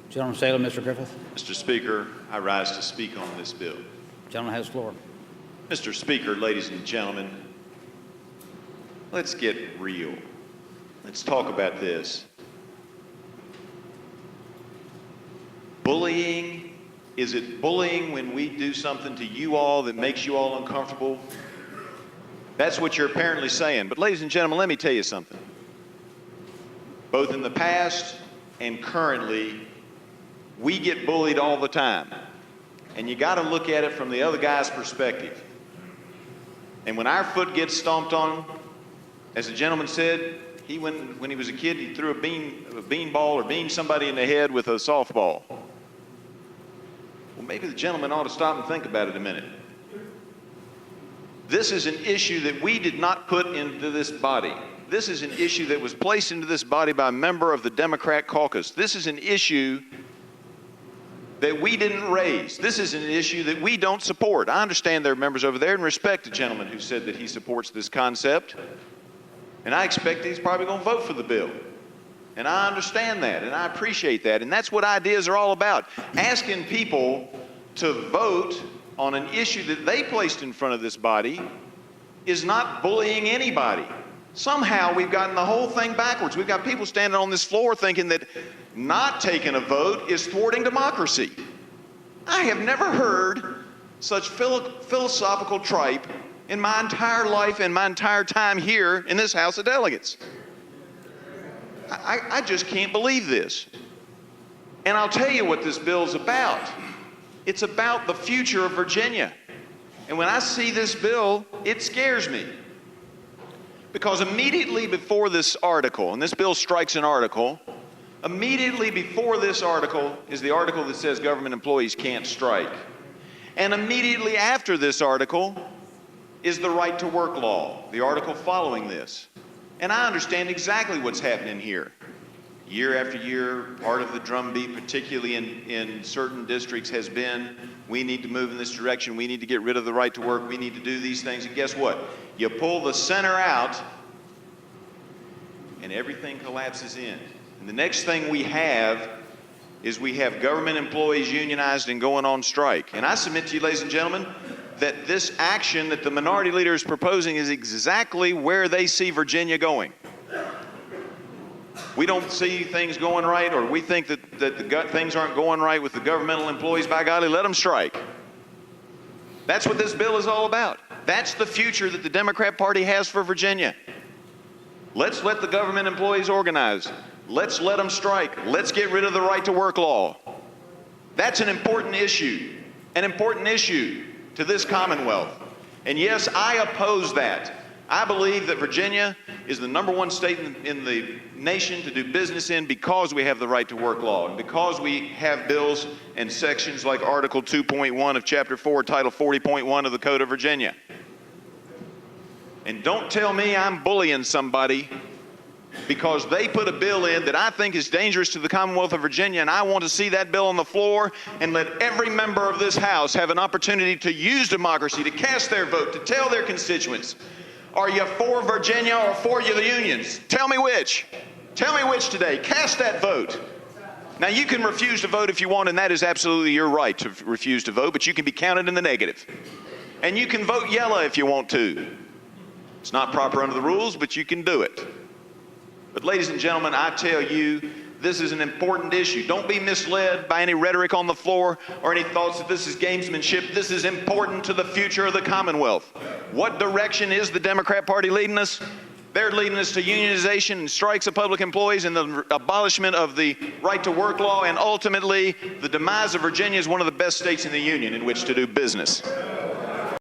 Gentleman Salem, Mr. Griffith. Mr. Speaker, I rise to speak on this bill. Gentleman has the floor. Mr. Speaker, ladies and gentlemen, let's get real. Let's talk about this. Bullying, is it bullying when we do something to you all that makes you all uncomfortable? That's what you're apparently saying. But ladies and gentlemen, let me tell you something. Both in the past and currently, we get bullied all the time. And you got to look at it from the other guy's perspective. And when our foot gets stomped on, as the gentleman said, when he was a kid, he threw a bean ball or beamed somebody in the head with a softball. Well, maybe the gentleman ought to stop and think about it a minute. This is an issue that we did not put into this body. This is an issue that was placed into this body by a member of the Democrat caucus. This is an issue that we didn't raise. This is an issue that we don't support. I understand there are members over there and respect the gentleman who said that he supports this concept. And I expect he's probably going to vote for the bill. And I understand that, and I appreciate that. And that's what ideas are all about. Asking people to vote on an issue that they placed in front of this body is not bullying anybody. Somehow we've gotten the whole thing backwards. We've got people standing on this floor thinking that not taking a vote is thwarting democracy. I have never heard such philosophical tripe in my entire life and my entire time here in this House of Delegates. I just can't believe this. And I'll tell you what this bill's about. It's about the future of Virginia. And when I see this bill, it scares me. Because immediately before this article, and this bill strikes an article, immediately before this article is the article that says government employees can't strike. And immediately after this article is the right to work law, the article following this. And I understand exactly what's happening here. Year after year, part of the drumbeat, particularly in certain districts, has been, we need to move in this direction, we need to get rid of the right to work, we need to do these things. And guess what? You pull the center out, and everything collapses in. And the next thing we have is we have government employees unionized and going on strike. And I submit to you, ladies and gentlemen, that this action that the minority leader is proposing is exactly where they see Virginia going. We don't see things going right, or we think that things aren't going right with the governmental employees. By golly, let them strike. That's what this bill is all about. That's the future that the Democrat Party has for Virginia. Let's let the government employees organize. Let's let them strike. Let's get rid of the right to work law. That's an important issue to this Commonwealth. And yes, I oppose that. I believe that Virginia is the #1 state in the nation to do business in because we have the right to work law and because we have bills and sections like Article 2.1 of Chapter 4, Title 40.1 of the Code of Virginia. And don't tell me I'm bullying somebody because they put a bill in that I think is dangerous to the Commonwealth of Virginia, and I want to see that bill on the floor and let every member of this House have an opportunity to use democracy, to cast their vote, to tell their constituents, are you for Virginia or for the unions? Tell me which. Tell me which today. Cast that vote. Now, you can refuse to vote if you want, and that is absolutely your right to refuse to vote, but you can be counted in the negative. And you can vote yellow if you want to. It's not proper under the rules, but you can do it. But ladies and gentlemen, I tell you, this is an important issue. Don't be misled by any rhetoric on the floor or any thoughts that this is gamesmanship. This is important to the future of the Commonwealth. What direction is the Democrat Party leading us? They're leading us to unionization and strikes of public employees and the abolishment of the right to work law and ultimately the demise of Virginia as one of the best states in the Union in which to do business.